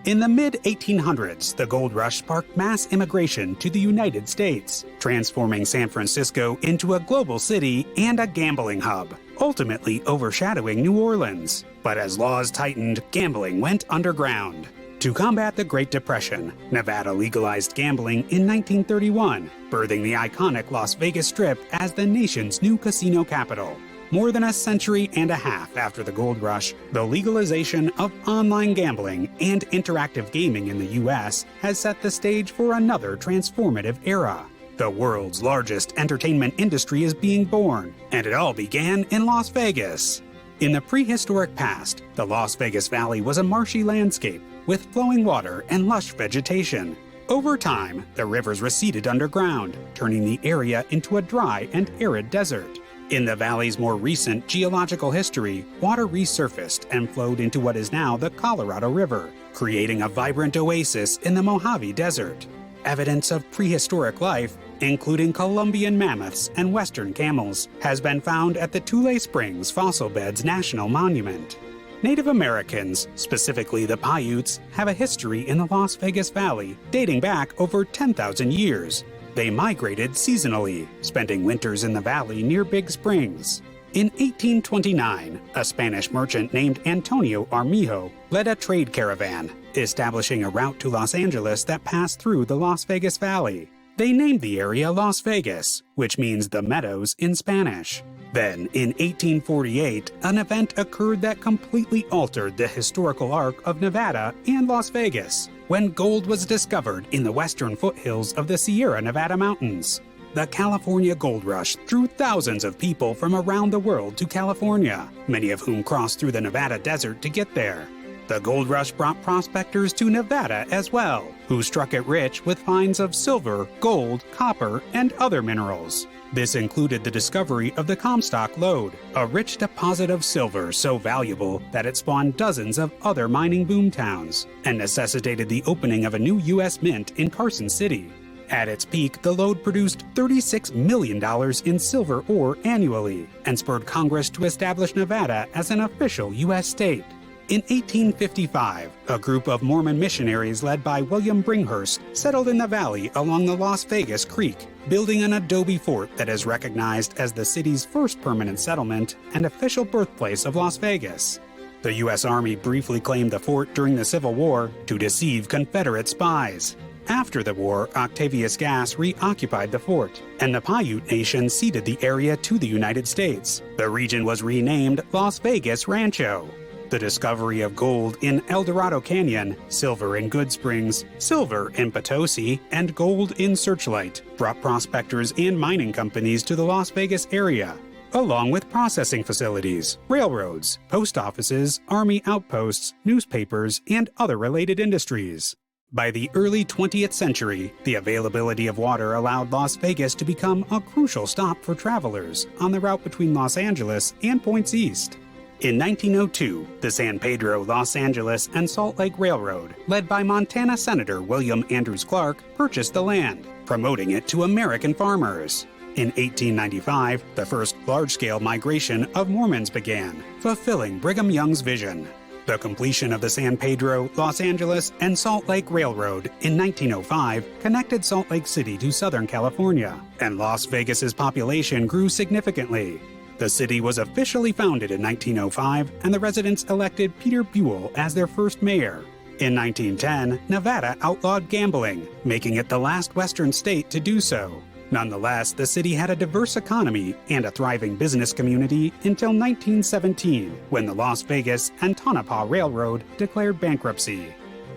In the mid-1800s, the gold rush sparked mass immigration to the United States, transforming San Francisco into a global city and a gambling hub, ultimately overshadowing New Orleans. But as laws tightened, gambling went underground. To combat the Great Depression, Nevada legalized gambling in 1931, birthing the iconic Las Vegas Strip as the nation's new casino capital. More than a century and a half after the gold rush, the legalization of online gambling and interactive gaming in the U.S. has set the stage for another transformative era. The world's largest entertainment industry is being born, and it all began in Las Vegas. In the prehistoric past, the Las Vegas Valley was a marshy landscape with flowing water and lush vegetation. Over time, the rivers receded underground, turning the area into a dry and arid desert. In the valley's more recent geological history, water resurfaced and flowed into what is now the Colorado River, creating a vibrant oasis in the Mojave Desert. Evidence of prehistoric life, including Columbian mammoths and western camels, has been found at the Tule Springs Fossil Beds National Monument. Native Americans, specifically the Paiutes, have a history in the Las Vegas Valley dating back over 10,000 years. They migrated seasonally, spending winters in the valley near Big Springs. In 1829, a Spanish merchant named Antonio Armijo led a trade caravan, establishing a route to Los Angeles that passed through the Las Vegas Valley. They named the area Las Vegas, which means the meadows in Spanish. Then, in 1848, an event occurred that completely altered the historical arc of Nevada and Las Vegas, when gold was discovered in the western foothills of the Sierra Nevada mountains. The California Gold Rush drew thousands of people from around the world to California, many of whom crossed through the Nevada desert to get there. The gold rush brought prospectors to Nevada as well, who struck it rich with finds of silver, gold, copper, and other minerals. This included the discovery of the Comstock Lode, a rich deposit of silver so valuable that it spawned dozens of other mining boomtowns, and necessitated the opening of a new U.S. mint in Carson City. At its peak, the lode produced $36 million in silver ore annually, and spurred Congress to establish Nevada as an official U.S. state. In 1855, a group of Mormon missionaries led by William Bringhurst settled in the valley along the Las Vegas Creek, building an adobe fort that is recognized as the city's first permanent settlement and official birthplace of Las Vegas. The U.S. Army briefly claimed the fort during the Civil War to deceive Confederate spies. After the war, Octavius Gass reoccupied the fort, and the Paiute Nation ceded the area to the United States. The region was renamed Las Vegas Rancho. The discovery of gold in El Dorado Canyon, silver in Good Springs, silver in Potosi, and gold in Searchlight brought prospectors and mining companies to the Las Vegas area, along with processing facilities, railroads, post offices, army outposts, newspapers, and other related industries. By the early 20th century, the availability of water allowed Las Vegas to become a crucial stop for travelers on the route between Los Angeles and points east. In 1902, the San Pedro, Los Angeles, and Salt Lake Railroad, led by Montana Senator William Andrews Clark, purchased the land, promoting it to American farmers. In 1895, the first large-scale migration of Mormons began, fulfilling Brigham Young's vision. The completion of the San Pedro, Los Angeles, and Salt Lake Railroad in 1905 connected Salt Lake City to Southern California, and Las Vegas's population grew significantly. The city was officially founded in 1905, and the residents elected Peter Buell as their first mayor. In 1910, Nevada outlawed gambling, making it the last Western state to do so. Nonetheless, the city had a diverse economy and a thriving business community until 1917, when the Las Vegas and Tonopah Railroad declared bankruptcy.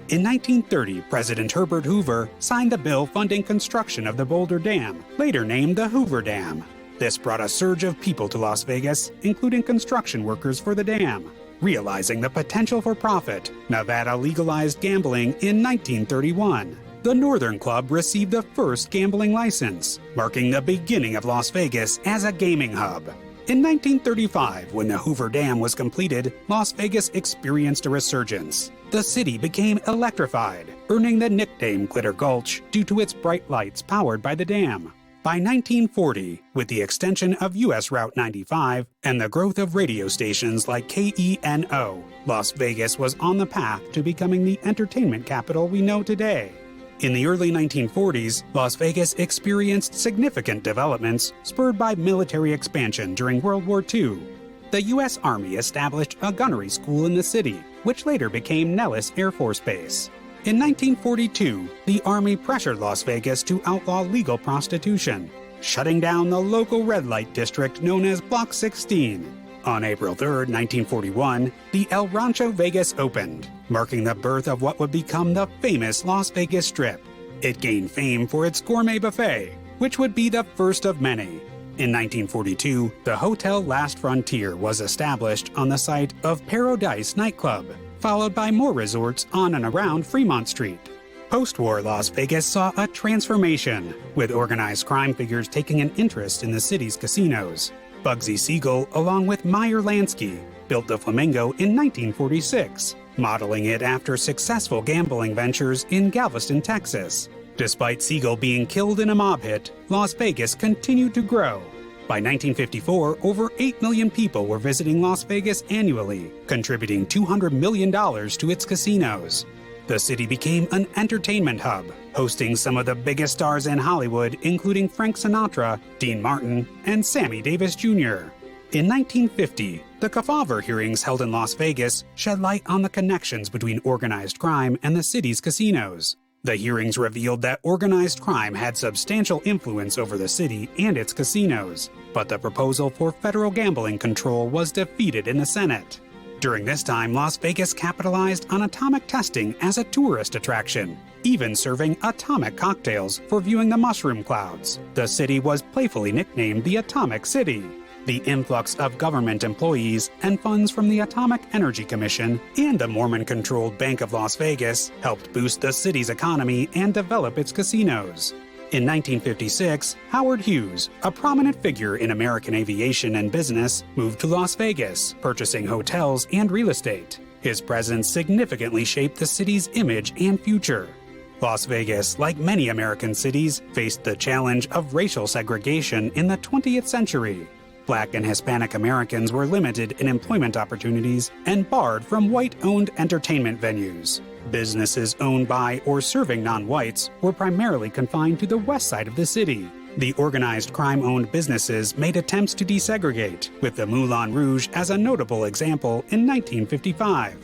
In 1930, President Herbert Hoover signed the bill funding construction of the Boulder Dam, later named the Hoover Dam. This brought a surge of people to Las Vegas, including construction workers for the dam. Realizing the potential for profit, Nevada legalized gambling in 1931. The Northern Club received the first gambling license, marking the beginning of Las Vegas as a gaming hub. In 1935, when the Hoover Dam was completed, Las Vegas experienced a resurgence. The city became electrified, earning the nickname Glitter Gulch due to its bright lights powered by the dam. By 1940, with the extension of U.S. Route 95 and the growth of radio stations like KENO, Las Vegas was on the path to becoming the entertainment capital we know today. In the early 1940s, Las Vegas experienced significant developments spurred by military expansion during World War II. The U.S. Army established a gunnery school in the city, which later became Nellis Air Force Base. In 1942, the Army pressured Las Vegas to outlaw legal prostitution, shutting down the local red light district known as Block 16. On April 3, 1941, the El Rancho Vegas opened, marking the birth of what would become the famous Las Vegas Strip. It gained fame for its gourmet buffet, which would be the first of many. In 1942, the Hotel Last Frontier was established on the site of Paradise nightclub, followed by more resorts on and around Fremont Street. Post-war Las Vegas saw a transformation, with organized crime figures taking an interest in the city's casinos. Bugsy Siegel, along with Meyer Lansky, built the Flamingo in 1946, modeling it after successful gambling ventures in Galveston, Texas. Despite Siegel being killed in a mob hit, Las Vegas continued to grow. By 1954, over 8 million people were visiting Las Vegas annually, contributing $200 million to its casinos. The city became an entertainment hub, hosting some of the biggest stars in Hollywood, including Frank Sinatra, Dean Martin, and Sammy Davis Jr. In 1950, the Kefauver hearings held in Las Vegas shed light on the connections between organized crime and the city's casinos. The hearings revealed that organized crime had substantial influence over the city and its casinos, but the proposal for federal gambling control was defeated in the Senate. During this time, Las Vegas capitalized on atomic testing as a tourist attraction, even serving atomic cocktails for viewing the mushroom clouds. The city was playfully nicknamed the Atomic City. The influx of government employees and funds from the Atomic Energy Commission and the Mormon-controlled Bank of Las Vegas helped boost the city's economy and develop its casinos. In 1956, Howard Hughes, a prominent figure in American aviation and business, moved to Las Vegas, purchasing hotels and real estate. His presence significantly shaped the city's image and future. Las Vegas, like many American cities, faced the challenge of racial segregation in the 20th century. Black and Hispanic Americans were limited in employment opportunities and barred from white-owned entertainment venues. Businesses owned by or serving non-whites were primarily confined to the west side of the city. The organized crime-owned businesses made attempts to desegregate, with the Moulin Rouge as a notable example in 1955.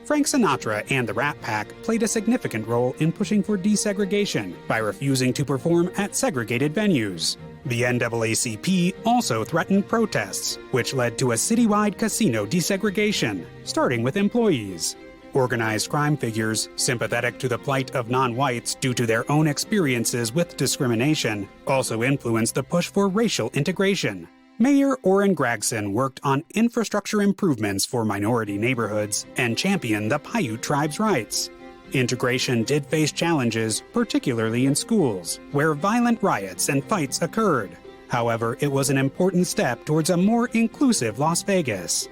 Frank Sinatra and the Rat Pack played a significant role in pushing for desegregation by refusing to perform at segregated venues. The NAACP also threatened protests, which led to a citywide casino desegregation, starting with employees. Organized crime figures, sympathetic to the plight of non-whites due to their own experiences with discrimination, also influenced the push for racial integration. Mayor Orrin Gregson worked on infrastructure improvements for minority neighborhoods and championed the Paiute tribe's rights. Integration did face challenges, particularly in schools, where violent riots and fights occurred. However, it was an important step towards a more inclusive Las Vegas.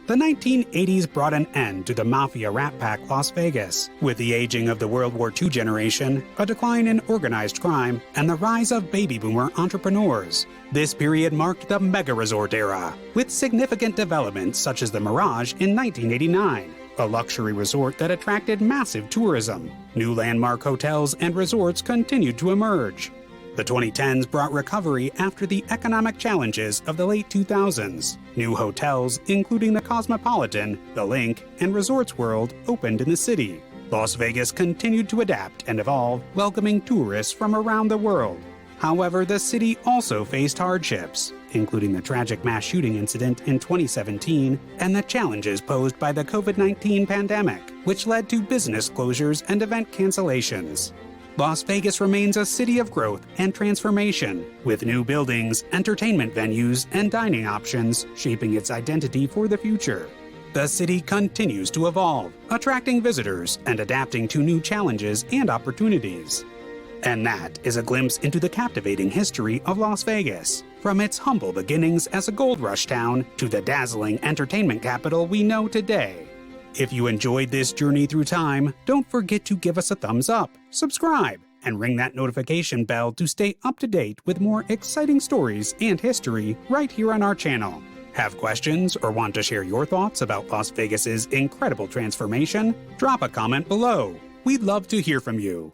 The 1980s brought an end to the Mafia Rat Pack Las Vegas, with the aging of the World War II generation, a decline in organized crime, and the rise of baby boomer entrepreneurs. This period marked the mega-resort era, with significant developments such as the Mirage in 1989. A luxury resort that attracted massive tourism. New landmark hotels and resorts continued to emerge. The 2010s brought recovery after the economic challenges of the late 2000s. New hotels, including the Cosmopolitan, the Link, and Resorts World, opened in the city. Las Vegas continued to adapt and evolve, welcoming tourists from around the world. However, the city also faced hardships, including the tragic mass shooting incident in 2017 and the challenges posed by the COVID-19 pandemic, which led to business closures and event cancellations. Las Vegas remains a city of growth and transformation, with new buildings, entertainment venues, and dining options shaping its identity for the future. The city continues to evolve, attracting visitors and adapting to new challenges and opportunities. And that is a glimpse into the captivating history of Las Vegas, from its humble beginnings as a gold rush town to the dazzling entertainment capital we know today. If you enjoyed this journey through time, don't forget to give us a thumbs up, subscribe, and ring that notification bell to stay up to date with more exciting stories and history right here on our channel. Have questions or want to share your thoughts about Las Vegas's incredible transformation? Drop a comment below. We'd love to hear from you.